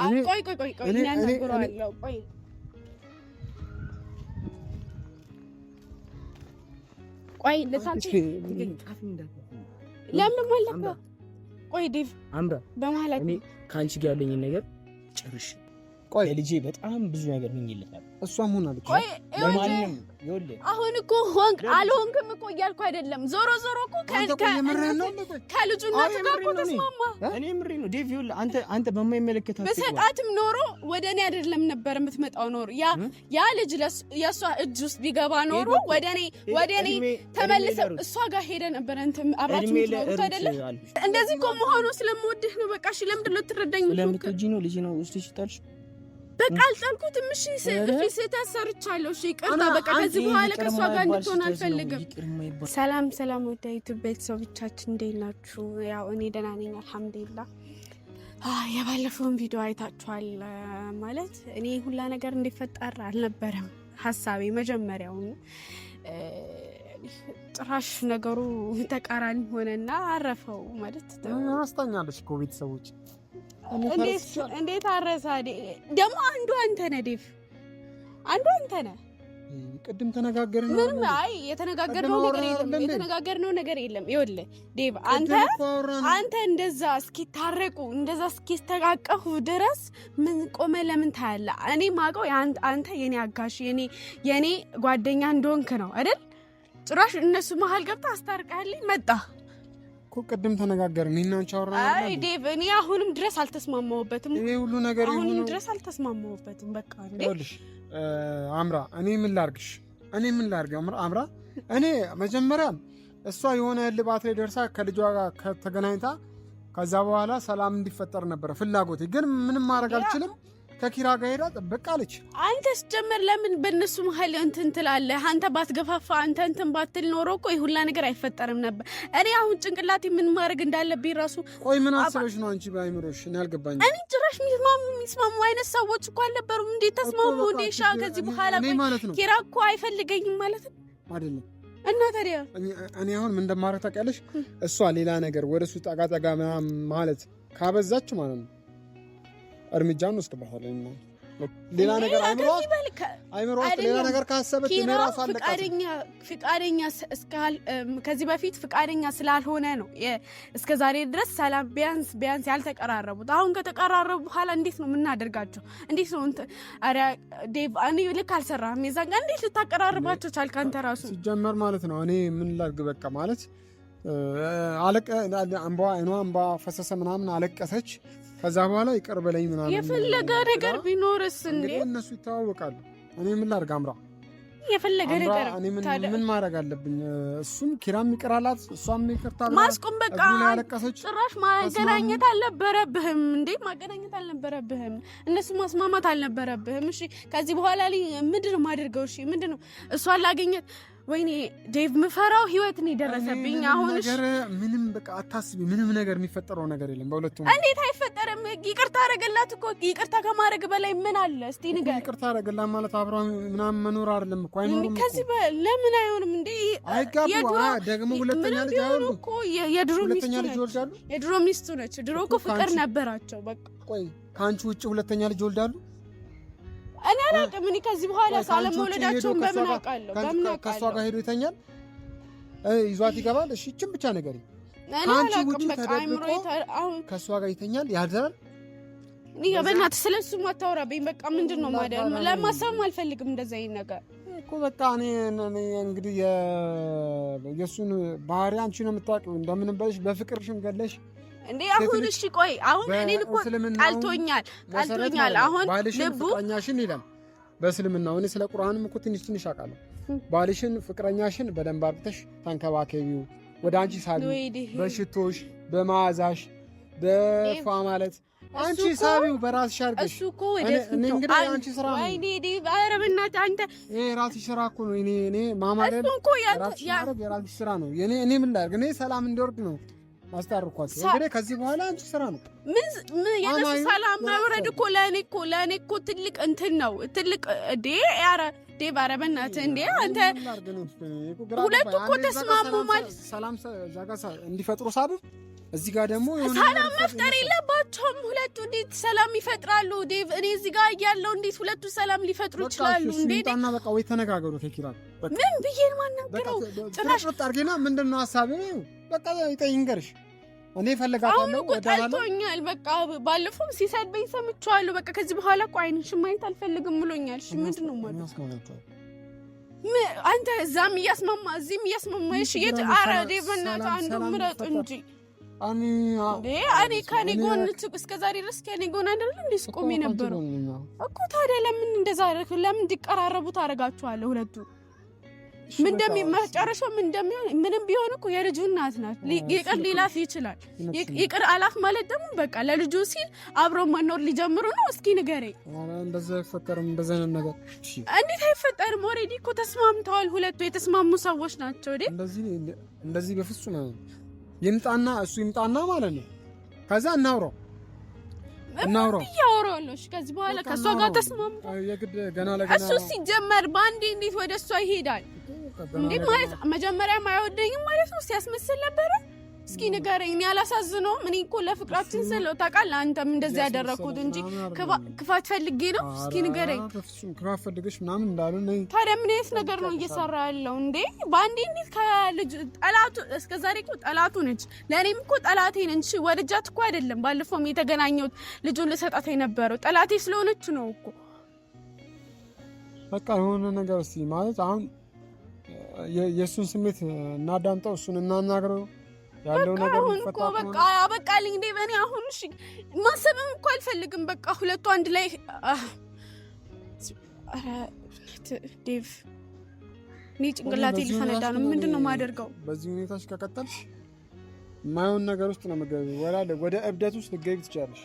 ቆይ እኔ አናግረዋለሁ። ቆይ ለሳንቺ ለምን ማለት ቆይ ዲቭ አምራ በመሀል እኔ ካንቺ ጋር ያለኝ ነገር ጨርሽ። ቆይ ልጄ በጣም ብዙ ነገር ምን ይልታል እሷም ሆነ ልጅ ቆይ ለማንንም ይወልድ አሁን እኮ ሆንክ አልሆንክም እኮ እያልኩ አይደለም። ዞሮ እኮ ከልጁ እናት ጋር እኮ ተስማማ። እኔ ምሬ ነው ዴቭ ይወልድ አንተ በማይመለከታት በሰጣትም ኖሮ ወደ እኔ አይደለም ነበር የምትመጣው ኖሮ ያ ልጅ የሷ እጅ ውስጥ ቢገባ ኖሮ ወደ እኔ ተመልሰው እሷ ጋር ሄደ ነበር። እንትን አብራችሁ ነው አይደለም። እንደዚህ እኮ መሆኑ ስለምወድህ ነው። በቃ እሺ ለምንድን ነው ትረዳኝ? ለምትጂ ነው ልጅ ነው ውስጥ ይጣልሽ። በቃ አልጣልኩትም። እሺ ሰርቻለሁ። እሺ ይቅርታ። በቃ ከዚህ በኋላ ከሷ ጋር እንድትሆን አልፈልግም። ሰላም ወደ ዩቲዩብ ቤተሰቦቻችን እንዴት ናችሁ? ያው እኔ ደህና ነኝ አልሐምዱሊላህ። የባለፈውን ቪዲዮ አይታችኋል። ማለት እኔ ሁላ ነገር እንዲፈጠር አልነበረም ሐሳቤ መጀመሪያው። ጭራሽ ነገሩ ተቃራኒ ሆነና አረፈው ማለት አስታኛለሽ እኮ ቤተሰቦች እንዴት አረሳ ደግሞ አንዱ አንተ ነህ ዴቭ፣ አንዱ አንተ ነህ። ቅድም ተነጋገርን። ምንም አይ የተነጋገርነው ነገር የለም። ይኸውልህ ዴቭ አንተ እንደዛ እስኪታረቁ እንደዛ እስኪስተቃቀፉ ድረስ ምን ቆመ ለምን ታያለህ? እኔ ማውቀው አንተ የኔ አጋሽ የኔ ጓደኛ እንደሆንክ ነው አይደል? ጭራሽ እነሱ መሀል ገብተህ አስታርቀህልኝ መጣ እኮ። ቅድም ተነጋገርን እና አንቺ አወራን። አይ ዴቭ እኔ አሁንም ድረስ አልተስማማሁበትም። ይሄ ሁሉ ነገር አሁንም ድረስ አልተስማማሁበትም። በቃ እንዴ ይኸውልሽ አምራ እኔ ምን ላርግሽ? አምራ እኔ መጀመሪያ እሷ የሆነ ልባት ላይ ደርሳ ከልጇ ጋር ከተገናኝታ ከዛ በኋላ ሰላም እንዲፈጠር ነበር ፍላጎቴ። ግን ምንም ማድረግ አልችልም። ከኪራ ጋር ሄዳ ጥብቅ አለች። አንተ ስትጀምር ለምን በእነሱ መሀል እንትን ትላለህ? አንተ ባትገፋፋ አንተ እንትን ባትል ኖሮ እኮ ይሁላ ነገር አይፈጠርም ነበር። እኔ አሁን ጭንቅላቴ ምን ማድረግ እንዳለብኝ ራሱ ቆይ ምን አስበሽ ነው አንቺ ባይምሮሽ? እኔ አልገባኝም። እኔ ጭራሽ የሚስማሙ አይነት ሰዎች እኮ አልነበሩም። እንዴት ተስማሙ? እንዴት ሻ ከዚህ በኋላ ኪራ እኮ አይፈልገኝም ማለት ነው አይደለም? እና ታዲያ እኔ አሁን ምን እንደማደርግ ታውቂያለሽ? እሷ ሌላ ነገር ወደ እሱ ጠጋ ማለት ካበዛች ማለት ነው እርምጃውን ወስድባታለሁ። ሌላ ነገር አይምሮስ ሌላ ነገር ካሰበች እኔ ራሱ ፍቃደኛ ከዚህ በፊት ፍቃደኛ ስላልሆነ ነው እስከ ዛሬ ድረስ ሰላም ቢያንስ ያልተቀራረቡት። አሁን ከተቀራረቡ በኋላ እንዴት ነው የምናደርጋቸው? እንዴት ነው አረ ዴቭ እኔ ልክ አልሰራህም። የዛን ቀን እንዴት ልታቀራርባቸው ቻልክ አንተ ራሱ? ሲጀመር ማለት ነው እኔ ምን ላድርግ በቃ ማለት እንባ ፈሰሰ ምናምን አለቀሰች። ከዛ በኋላ ይቅር በለኝ ምናምን የፈለገ ነገር ቢኖርስ እንዴ እነሱ ይተዋወቃሉ። እኔ ምን ላድርግ አምራ? የፈለገ ነገር ምን ማድረግ አለብኝ? እሱም ኪራም ይቅራላት እሷም ይቅርታ ማስቆም በቃ ጭራሽ ማገናኘት አልነበረብህም እንዴ? ማገናኘት አልነበረብህም። እነሱ ማስማማት አልነበረብህም። እሺ ከዚህ በኋላ ምንድን ነው የማደርገው? እሺ ምንድን ነው እሷን ላገኘት? ወይኔ ዴቭ ምፈራው ህይወት ነው የደረሰብኝ። አሁን ነገር ምንም በቃ አታስቢ። ምንም ነገር የሚፈጠረው ነገር የለም በሁለቱም። እንዴት አይፈጠርም? ይቅርታ አደረገላት እኮ። ይቅርታ ከማድረግ በላይ ምን አለ? እስቲ ንገር። ይቅርታ አደረገላት ማለት አብራ ምናምን መኖር አይደለም እኮ አይኖርም። ከዚህ ለምን አይሆንም እንዴ? አይጋቡ ደግሞ ሁለተኛ ልጅ አይወልዱ እኮ። የድሮ ሚስቱ ነች። ድሮ እኮ ፍቅር ነበራቸው። በቃ ቆይ ከአንቺ ውጭ ሁለተኛ ልጅ ይወልዳሉ? እኔ አላውቅም። እኔ ከዚህ በኋላ ሳለመውለዳቸውን በምን አውቃለሁ? ከእሷ ጋር ሄዶ ይተኛል፣ ይዟት ይገባል። እሺ እችን ብቻ ነገር ከአንቺ ውጭ ተደብቆ ከእሷ ጋር ይተኛል፣ ያድራል። በእናትህ ስለ እሱ አታውራብኝ። በቃ ምንድን ነው ማደር? ለማሰብም አልፈልግም እንደዛ አይነት ነገር እኮ። በቃ እኔ እንግዲህ የእሱን ባህሪ አንቺ ነው የምታውቂው። እንደምንም በልሽ በፍቅርሽም ገለሽ እንዴ አሁን እሺ ቆይ አሁን እኔን እኮ ጣልቶኛል። አሁን ልቡ ፍቅረኛሽን ይላል በእስልምናው። እኔ ስለ ቁርአንም እኮ ትንሽ አውቃለሁ። ባልሽን ፍቅረኛሽን በደንብ አድርገሽ ተንከባከቢው፣ ወደ አንቺ ሳቢው፣ በሽቶሽ በመዓዛሽ በፏ ማለት አንቺ ሳቢው በራስሽ አድርገሽ። እሱ እኮ እኔ እንግዲህ አንቺ ስራ ነው። ወይኔ ዴቭ ኧረ በእናትህ አንተ ራስሽ ስራ እኮ ነው። እኔ ማማረብ የራስሽ ስራ ነው። እኔ ምን ላድርግ? እኔ ሰላም እንዲወርድ ነው ማስታርኳት። እንግዲህ ከዚህ በኋላ አንቺ ስራ ነው። የነሱ ሰላም መውረድ እኮ ለእኔ እኮ ትልቅ እንትን ነው። ትልቅ ኧረ ዴቭ ኧረ በእናትህ እንዴ አንተ ሁለቱ እኮ ተስማሙ ማለት ሰላም እዛ ጋር እንዲፈጥሩ ሳድር እዚህ ጋር ደግሞ ሰላም መፍጠር የለባቸውም ሁለቱ። እንዴት ሰላም ይፈጥራሉ ዴቭ? እኔ እዚህ ጋር እያለሁ እንዴት ሁለቱ ሰላም ሊፈጥሩ ይችላሉ እንዴ? ታና በቃ ወይ ተነጋገሩ ከኪራ ምን ብዬ ማናገረው? ጭራሽ ወጣርጌና ምንድነው ሐሳብ? በቃ ይጠይንገርሽ እኔ ፈልጋታለሁ ወጣልቶኛል። በቃ ባለፈው ሲሰድበኝ ሰምቻለሁ። በቃ ከዚህ በኋላ እኮ አይንሽን ማየት አልፈልግም ብሎኛል። እሺ ምንድነው ማለት አንተ እዛም እያስማማ እዚህም እያስማማሽ ኧረ ዴቭ በእናትህ አንዱ ምረጥ እንጂ እኔ ከኔ ጎን እስከ ዛሬ ድረስ ከኔ ጎን አይደል እንዴ ስቆም የነበረው እኮ። ታዲያ ለምን እንደዛ አደረክ? ለምን እንዲቀራረቡ ታደርጋቸዋለህ ሁለቱ? ምን እንደሚመጨረሻው ምን እንደሚሆን ምንም ቢሆን እኮ የልጁ እናት ናት። ይቅር ሊላፍ ይችላል። ይቅር አላፍ ማለት ደግሞ በቃ ለልጁ ሲል አብረው መኖር ሊጀምሩ ነው። እስኪ ንገረኝ። እንደዛ አይፈጠርም። እንደዛ አይነት ነገር እንዴት አይፈጠርም? ኦሬዲ እኮ ተስማምተዋል። ሁለቱ የተስማሙ ሰዎች ናቸው። እንደዚህ በፍጹም ይምጣና እሱ ይምጣና ማለት ነው። ከዛ እናውራው ያወራውልሽ ከዚህ በኋላ ከሷ ጋር ተስማሙ። የግድ ገና ለገና እሱ ሲጀመር ባንዴ እንዴት ወደ እሷ ይሄዳል እንዴ? ማለት መጀመሪያ ማይወደኝም ማለት ነው ሲያስመስል ነበረ። እስኪ ንገረኝ። እኔ አላሳዝነውም። እኔ እኮ ለፍቅራችን ስለው ታውቃለህ፣ አንተም እንደዚህ ያደረኩት እንጂ ክፋት ፈልጌ ነው። እስኪ ንገረኝ። ክፋት ፈልገሽ ምናምን እንዳሉ ነው። ታዲያ ምን አይነት ነገር ነው እየሰራ ያለው እንዴ? ባንዴ እንዴት ከልጅ ጠላቱ እስከዛሬ እኮ ጠላቱ ነች። ለእኔም እኮ ጠላቴ ነች። ወደጃት እኮ አይደለም ባለፈውም የተገናኘሁት ልጁን ልሰጣት የነበረው ጠላቴ ስለሆነች ነው እኮ። በቃ የሆነ ነገር እስቲ ማለት አሁን የእሱን ስሜት እናዳምጠው፣ እሱን እናናግረው ያለው ነገር እኮ በቃ አበቃልኝ እንዴ? በእኔ አሁን እሺ ማሰብም እኮ አልፈልግም። በቃ ሁለቱ አንድ ላይ ዴቭ እኔ ጭንቅላቴ ሊፈነዳ ነው። ምንድን ነው የማደርገው? በዚህ ሁኔታሽ ከቀጠልሽ የማይሆን ነገር ውስጥ ነው የምትገቢው። ወደ እብደት ውስጥ ልትገቢ ትችያለሽ።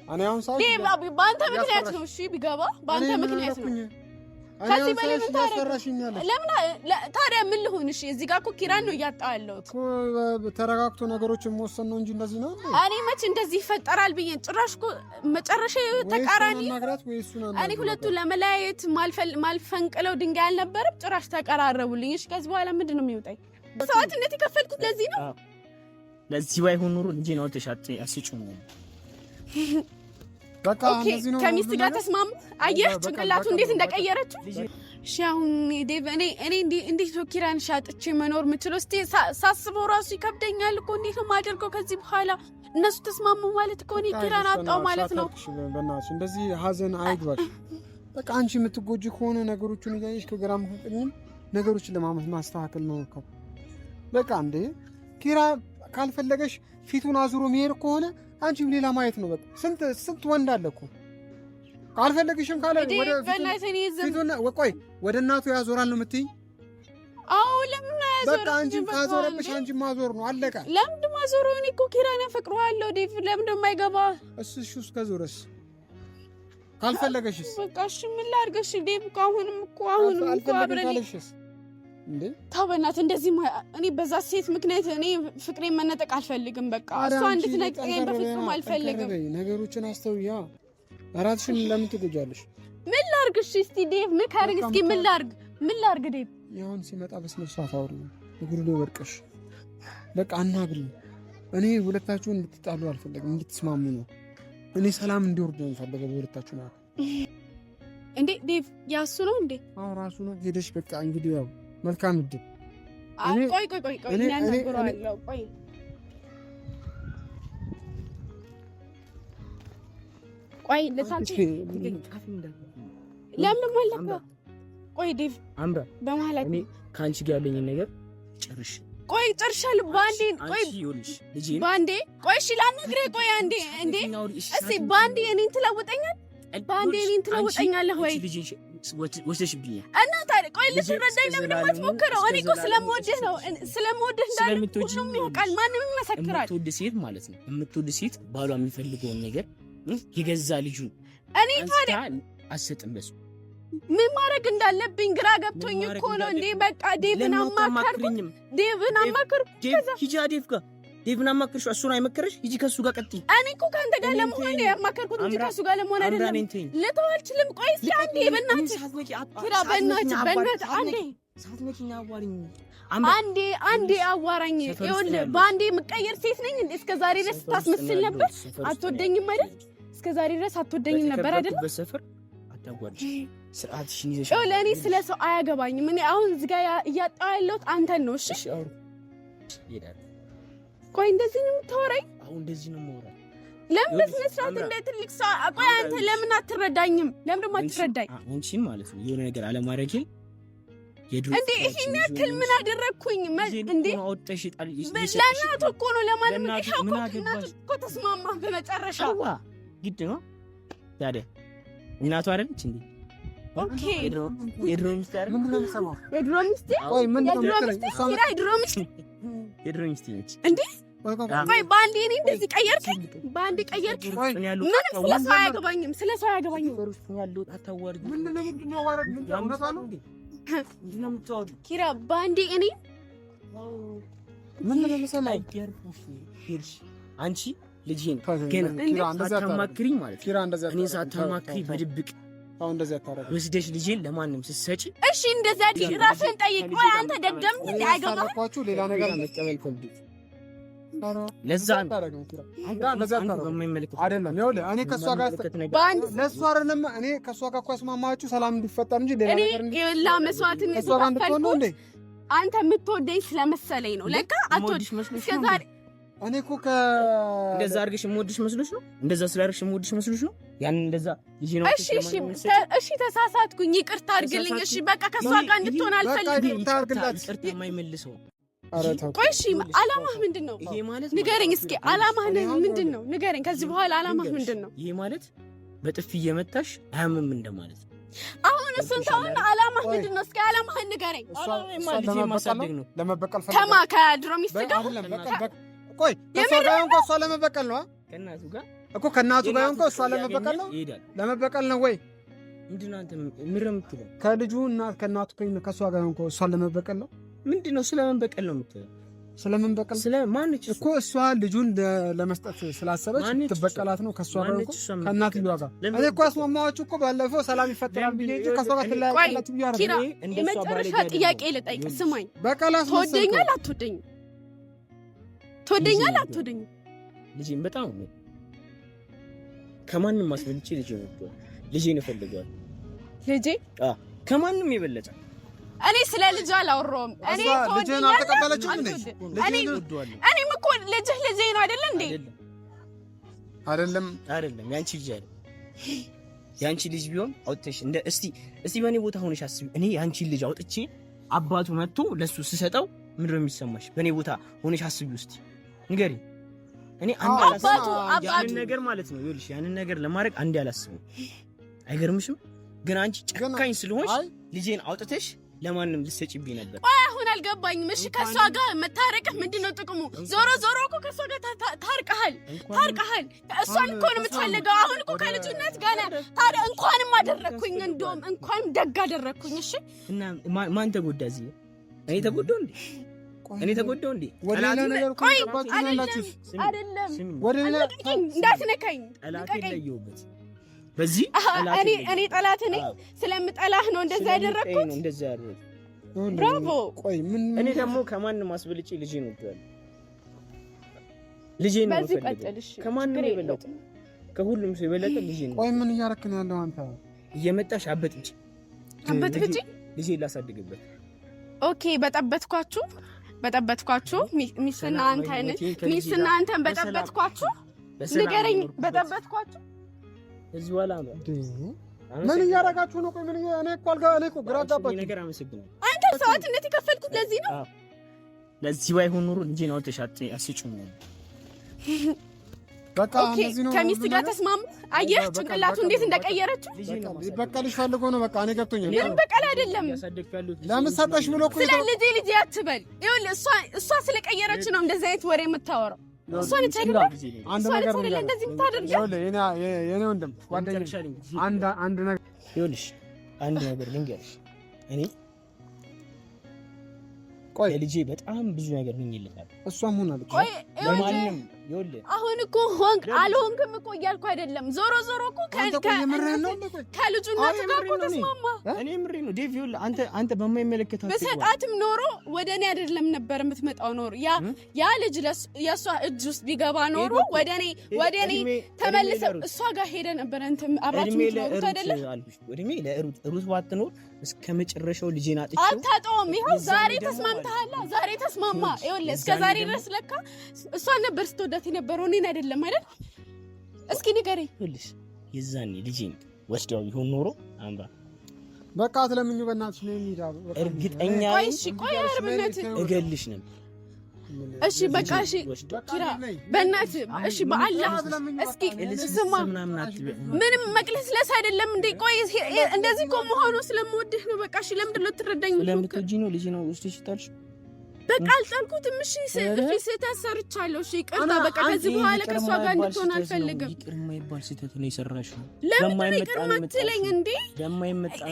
እኔ አሁን ሳይሆን ዴቭ በአንተ ምክንያት ነው። እሺ ቢገባ በአንተ ምክንያት ነው። ከዚህ በላይ ምን ታረጋለህ? ለምን ታዲያ ምን ልሁን? እሺ እዚህ ጋር እኮ ኪራን ነው እያጣለሁት እኮ። ተረጋግቶ ነገሮችን መወሰን ነው እንጂ እንደዚህ ነው። እኔ መች እንደዚህ ይፈጠራል ብዬ ጭራሽ እኮ መጨረሻ ተቃራኒ። እኔ ሁለቱን ለመለያየት ማልፈንቅለው ድንጋይ አልነበረም። ጭራሽ ተቀራረቡልኝ። እሺ ከዚህ በኋላ ምንድን ነው የሚወጣኝ? ሰዋትነት የከፈልኩት ለዚህ ነው። ለዚህ ባይሆን ኑሮ እንጂ ነው ተሻጥ ያስጩ ነው። ኦኬ ከሚስት ጋር ተስማሙ። አየህ ጭንቅላቱ እንዴት እንደቀየረችው። እሺ አሁን ዴቭ እኔ እንዴት ነው ኪራን ሻጥቼ መኖር የምችለው? እስቲ ሳስበው ራሱ ይከብደኛል እኮ። እንዴት ነው የማደርገው ከዚህ በኋላ? እነሱ ተስማሙ ማለት እኮ እኔ ኪራን አጣው ማለት ነው። በእናትሽ እንደዚህ ሀዘን አይግባሽ። በቃ አንቺ የምትጎጂ ከሆነ ነገሮቹን እያየሽ ከግራም ከቀኝም ነገሮችን ማስተካከል ነው እኮ። በቃ እንዴ ኪራ ካልፈለገሽ ፊቱን አዙሮ መሄድ ከሆነ አንቺም ሌላ ማየት ነው። በቃ ስንት ወንድ አለ እኮ። ካልፈለግሽም ካለ ቆይ ወደ እናቱ ያዞራል ነው የምትይኝ? አዎ ለምን ያዞራል? በቃ አንቺም ካዞረብሽ አንቺም ማዞር ነው አለቀ። ለምን ማዞር? እኔ እኮ ኪራን አፈቅረዋለሁ ዴቭ። ለምን እንደማይገባ እሺ ከዞረስ ካልፈለገሽስ? በቃ እሺ ምን ላድርግሽ ዴቭ? አሁንም እኮ አብረን እንዴ ተው በእናትህ እንደዚህ እኔ በዛ ሴት ምክንያት እኔ ፍቅሬን መነጠቅ አልፈልግም። በቃ እሷ እንድትነጥቀኝ በፍጹም አልፈልግም። ነገሮችን አስተውያ። አራትሽን ለምን ትጎጃለሽ? ምን ላድርግ? እሺ እስቲ ዴቭ ምከረኝ እስኪ። ምን ላድርግ ዴቭ? ያሁን ሲመጣ በስነ ስርዓት አውሪ። እግሩ ላይ ወድቀሽ በቃ አናግሪኝ። እኔ ሁለታችሁን እንድትጣሉ አልፈልግም፣ እንድትስማሙ ነው። እኔ ሰላም እንዲወርድ ነው የምፈልገው በሁለታችሁ ማለት እንዴ ዴቭ። ያሱ ነው እንዴ? አዎ ራሱ ነው። ሄደሽ በቃ እንግዲህ ያው መልካም እድል። ቆይ እናናግረዋለሁ። ቆይ ለታች ለምን ማለት ቆይ ዴቭ አምራ በመሀል እኔ ካንቺ ጋር ያለኝ ነገር ጨርሽ። ቆይ ጨርሻለሁ። ባንዴ ቆይ እሺ ላናግርህ። ቆይ አንዴ እንዴ እስቲ ባንዴ እኔን ትለውጠኛለህ ወይ? ወስደሽብኛል እና ታዲያ ቆይ ልትረዳኝ ለምን የማትሞክረው? እኔ እኮ ስለምወድህ ነው። ስለምወድህ እንዳለ ሁሉም ያውቃል፣ ማንም ይመሰክራል። የምትወድ ሴት ባሏ የሚፈልገውን ነገር የገዛ ልጁ እኔ ታዲያ አሰጥም። በሱ ምን ማድረግ እንዳለብኝ ግራ ገብቶኝ እኮ ነው እንዴ። በቃ ዴቭን አማከርኩ። ሂጂ ዴቭ ጋር ዴቭን አማክርሽ እሱን አይመክርሽ ሂጂ ከሱ ጋር ቀጥይ እኔ እኮ ካንተ ጋር ለመሆን ነው ያማከርኩት እንጂ ከሱ ጋር ለመሆን አይደለም ልተው አልችልም ቆይ እስኪ አንዴ በእናትህ ኪራ በእናትህ አንዴ አዋራኝ ይኸውልህ በአንዴ የምቀየር ሴት ነኝ እስከ ዛሬ ድረስ ታስመስል ነበር አትወደኝም አይደል እስከ ዛሬ ድረስ አትወደኝም ነበር አይደል በሰፈር አታጓድ ስርዓትሽን ይዘሽ ይኸውልህ እኔ ስለ ሰው አያገባኝም እኔ አሁን እዚህ ጋር እያጣሁ ያለሁት አንተን ነው እሺ ይላል ቆይ እንደዚህ ነው የምታወራኝ አሁን እንደዚህ ነው የማወራው ለምን በስነስርዓት እንደ ትልቅ ሰው ቆይ አንተ ለምን አትረዳኝም ለምን ደግሞ አትረዳኝ አንቺን ማለት ነው የሆነ ነገር አለማድረግ እንዴ ይሄን ያክል ምን አደረኩኝ እንዴ አውጥተሽ ጣል ለናቱ እኮ ነው ለማንም እናቱ እኮ ተስማማ በመጨረሻ ግድ ነው ታዲያ እናቱ አይደለች እንዴ ኦኬ የድሮ ሚስት አይደል ምን ነው የምሰማው የድሮ ሚስት ቆይ ምን ነው የምትለኝ የድሮ ሚስት ነች እንዴ ቆይ ባንዴ እኔ እንደዚህ ቀየርክ ባንዴ ቀየርክ ምንም ስለ ሰው አያገባኝም ያለው አታዋርድ ምን ነው ዋረድ ምን ነው ኪራ ባንዴ እኔ ምን ነው የምሰማው አንቺ ልጅን ገና ሳታማክሪኝ ማለት እኔ ሳታማክሪ በድብቅ አሁን እንደዚህ አታረግ ወስደሽ ልጅን ለማንም ስትሰጪ እሺ እንደዚህ አድርጊ ራስህን ጠይቅ ወይ አንተ ደደም እንዳይገባችሁ ሌላ ነገር መቀበል ፈልግ ለዛ አይደለም ይኸውልህ እኔ ከሷ ጋር ለሷ አይደለም እኔ ከሷ ጋር እኮ አስማማችሁ ሰላም እንዲፈጠር እንጂ ሌላ ነገር እኔ ይላ መስዋዕትነት ተከፈልኩ አንተ የምትወደኝ ስለመሰለኝ ነው ለካ አትወድሽ መስሎሽ እስከዛሬ እኔ እኮ እንደዛ አድርገሽ የምወድሽ መስሎሽ ነው እንደዛ ስላደረግሽ የምወድሽ መስሎሽ ነው ያን እንደዛ ልጅ ነው እሺ ተሳሳትኩኝ ይቅርታ አድርግልኝ እሺ በቃ ከሷ ጋር እንድትሆን አልፈልግም ይቅርታ የማይመልሰው ቆይ እሺ አላማህ ምንድነው ይሄ ማለት ንገረኝ እስኪ አላማህ ምንድነው ንገረኝ ከዚህ በኋላ አላማህ ምንድነው ይሄ ማለት በጥፊ እየመታሽ አያምም እንደማለት አሁን እሱን ታውና አላማህ ምንድነው እስኪ አላማህ ንገረኝ ልጅ ማሳደግ ነው ለመበቀል ተማ ከድሮ ሚስት ጋር ቆይ ከሷ ጋር እንኳን እሷ ለመበቀል ነው ከእናቱ ጋር እኮ ከእናቱ ጋር እንኳን እሷ ለመበቀል ነው ለመበቀል ነው ወይ ምንድነው አንተ ምረምትለው ከልጁ እና ከእናቱ ከሷ ጋር እንኳን እሷ ለመበቀል ነው ምንድነው ስለመንበቀል ነው የምትለው ስለመንበቀል ስለማንች እኮ እሷ ልጁን ለመስጠት ስላሰበች ትበቀላት ነው ከሷ ጋር እንኳን ከእናቱ ጋር እኔ እኮ አስማማችሁ እኮ ባለፈው ሰላም ይፈጠራል ብዬ እንጂ ከሷ ጋር ትላያላችሁ ብዬ ኪራ የመጨረሻ ጥያቄ ልጠይቅ ስማኝ በቀላስ ትወደኛል አትወደኝም ትወደኛል አትወደኝም ልጄን በጣም ነው ከማንም ማስበልጬ ልጄን እፈልገዋለሁ ልጄ ከማንም የበለጠ እኔ ስለ ልጅ አላወራሁም እኔ ልጄን አልተቀበለችም እኔም እኮ ልጄ ነው አይደል እንዴ አይደለም ያንቺ ልጅ አይደል ያንቺ ልጅ ቢሆን አውጥተሽ እንደ እስቲ በእኔ ቦታ ሆነሽ አስቢ እኔ ያንቺ ልጅ አውጥቼ አባቱ መጥቶ ለሱ ስሰጠው ምንድነው የሚሰማሽ በእኔ ቦታ ሆነሽ አስቢ ውስጥ ንገሪ እኔ አንድ አላስብ ያንን ነገር ማለት ነው ይኸውልሽ ያንን ነገር ለማድረግ አንድ አላስብ አይገርምሽም ግን አንቺ ጨካኝ ስለሆንሽ ልጄን አውጥተሽ ለማንም ልትሰጪብኝ ነበር አሁን አልገባኝም እሺ ከሷ ጋር መታረቅህ ምንድነው ጥቅሙ ዞሮ እኮ ከሷ ጋር ታርቀሃል እሷን እኮ ነው የምትፈልገው አሁን እኮ ከልጅነት ጋር ታዲያ እንኳንም አደረኩኝ እንደውም እንኳንም ደግ አደረኩኝ እሺ እና ማን ተጎዳ እዚህ እኔ ተጎዳው እንዴ ወደላ ነገር ቆይ አይደለም ወደላ እንዳትነካኝ ጠላቴን ለየውበት በዚህ እኔ ጠላት ነኝ ስለምጠላህ ነው እንደዛ ያደረኩት እንደዛ ያደረኩት ብራቮ ቆይ ምን እኔ ደግሞ ከማንም ማስበልጬ ልጄን ወደዋለሁ ልጄን ነው ፈልገው ከማንም የበለጠ ከሁሉም ሰው የበለጠ ልጄን ነው ቆይ ምን እያረክ ነው ያለው አንተ እየመጣሽ አበጥጭ ልጄን ላሳድግበት ኦኬ በጠበጥኳችሁ ሚስትና አንተን በጠበጥኳችሁ ንገረኝ በጠበጥኳችሁ እዚህ ዋላ ነው ምን እያረጋችሁ ነው ቆይ ምን እኔ እኮ ግራ ገባኝ ነገር አመሰግናለሁ አንተ ሰዋትነት የከፈልኩት ለዚህ ነው ለዚህ ባይሆን ኖሮ ልጄን አውጥተሽ አስጪኝ በቃ እንደዚህ ነው ከሚስት ጋር ተስማሙ አየህ ጭንቅላቱ እንዴት እንደቀየረችው በቃልሽ ፈልጎ ነው በቃ እኔ ገብቶኛል ምን በቀል አይደለም ለምን ሰጠሽ ብሎ እኮ ስለ ልጄ አትበል ይኸውልህ እሷ ስለቀየረች ነው እንደዚህ አይነት ወሬ የምታወራው እሷ ነች አይደል አንድ ነገር ነው እንደዚህ የምታደርገው ይኸውልህ የኔ ወንድም ጓደኛዬ አንድ ነገር ይኸውልሽ አንድ ነገር ልንገርሽ እኔ ለልጄ በጣም ብዙ ነገር ነኝልታል። እሷም ሆናለች። ለማንም ይኸውልህ አሁን እኮ ሆንክ አልሆንክም እኮ እያልኩ አይደለም። ዞሮ እኮ ከልጁ እናት ጋር እኮ ተስማማ። እኔ ምሬ ነው ዴቭ። ይኸውልህ አንተ በማይመለከታት በሰጣትም ኖሮ ወደ እኔ አይደለም ነበር የምትመጣው ኖሮ ያ ልጅ የእሷ እጅ ውስጥ ቢገባ ኖሮ ወደ እኔ ተመልሰው እሷ ጋር ሄደ ነበር። እንትን አብራችሁ የምትኖሩት አይደለም። ወድሜ ለሩት ባትኖር እስከ መጨረሻው ልጄን አጥቼው አታጣውም። ይኸው ዛሬ ተስማምተሃል። ዛሬ ተስማማ። ይኸውልህ እስከ ዛሬ ድረስ ለካ እሷን ነበር ስትወዳት የነበረው እኔን አይደለም አይደል? እስኪ ንገረኝ። ይኸውልሽ የዛኔ ልጄን ወስደው ቢሆን ኖሮ አምራ በቃ አትለምኙ በእናትሽ ነው የሚዳው። እርግጠኛ ቆይ አርብነት እገልሽ ነበር። እሺ በቃ እሺ ኪራ በእናትህ እሺ በአላህ እስኪ ስማ ምንም መቅለስለስ አይደለም እንዴ? ቆይ እንደዚህ እኮ መሆኑ ስለምወድህ ነው። በቃ እሺ ለምንድን ነው ትረዳኝ? ስለምትወጂኝ ነው ልጄ ነው ውስጥሽ ይጣልሽ። በቃ አልጣልኩትም። እሺ ስህተት ሰርቻለሁ። እሺ ይቅርታ። በቃ ከዚህ በኋላ ከእሷ ጋር እንድትሆን አልፈልግም። ይቅር የማይባል ስህተት ነው የሰራሽው። ለምን ይቅር የምትለኝ እንዴ?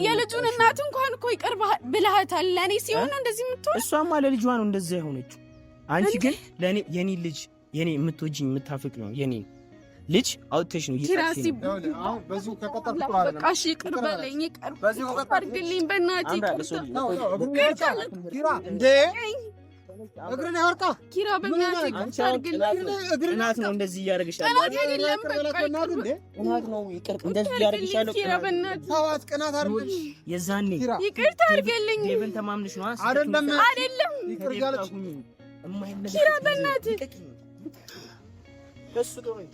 የልጁን እናት እንኳን እኮ ይቅር ብለሃታል። ለእኔ ሲሆን ነው እንደዚህ የምትሆን። እሷማ ለልጇ ነው እንደዛ የሆነችው። አንቺ ግን ለኔ የኔ ልጅ የኔ የምትወጂኝ የምታፈቅ ነው የኔ ልጅ አውጥተሽ ነው ይራሲ በዚሁ ከቀጠልኩ በቃ እሺ ይቅር በለኝ። ይቅር አድርግልኝ በእናትህ። ኪራ እንዴ እግርን ያወርቃ ኪራ በእናትህ አድርግልኝ። እናት ነው እንደዚህ እያደረግሻለሁ። እናት ነው ይቅር እንደዚህ እያደረግሻለሁ። ኪራ በእናትህ ታዋት ቀናት አድርግልኝ። የዛኔ ይቅርታ አድርግልኝ። ዴቭን ተማምነሽ ነው አይደለም ይቅር ያለች ኪራ በእናትህ ከሱ ተወኝ።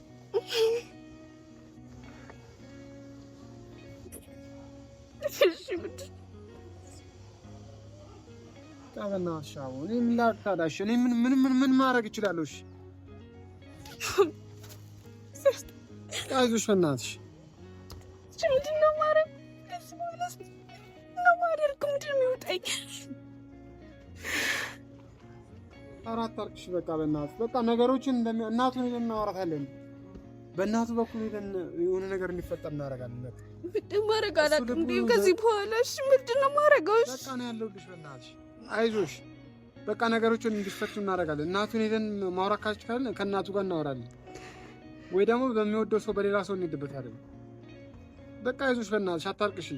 ታበናሽ አሁን ምን ላታዳሽ? እኔ ምን ማድረግ እችላለሁ? እሺ አይዞሽ በእናትሽ። ምንድን ነው ማድረግ? ምንድን ነው የሚወጣኝ? አራት አርክሽ በቃ በእናትሽ በቃ ነገሮችን እናቱን ሄደን እናወራታለን። በእናቱ በኩል ሄደን የሆነ ነገር እንዲፈጠር እናደርጋለን። በቃ ምንድን ማድረግ አላውቅም። ከዚህ በኋላ እሺ ምንድን ነው ማድረገው? በቃ ነው ያለሁልሽ በእናትሽ አይዞሽ። በቃ ነገሮችን እንዲፈቱ እናደርጋለን። እናቱን ሄደን ማውራት ካልቻልን ከእናቱ ጋር እናወራለን፣ ወይ ደግሞ በሚወደው ሰው በሌላ ሰው እንሄድበታለን። በቃ አይዞሽ በእናትሽ አታርቅሽ።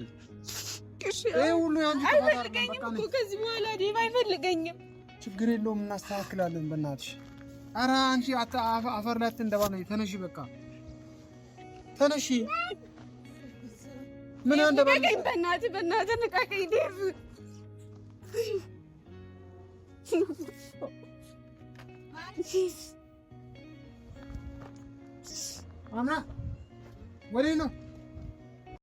ይሄ ሁሉ ያንቺ አይፈልገኝም እኮ ከዚህ በኋላ ዴቭ አይፈልገኝም። ችግር የለውም እናስተካክላለን። በእናትሽ ኧረ አንቺ አፈር ላይ አትንደባለይ። ተነሺ በቃ ተነሺ። ምን አንደባለይ? በእናትህ ንቃቀኝ ዴቭ። አምና ወዴት ነው?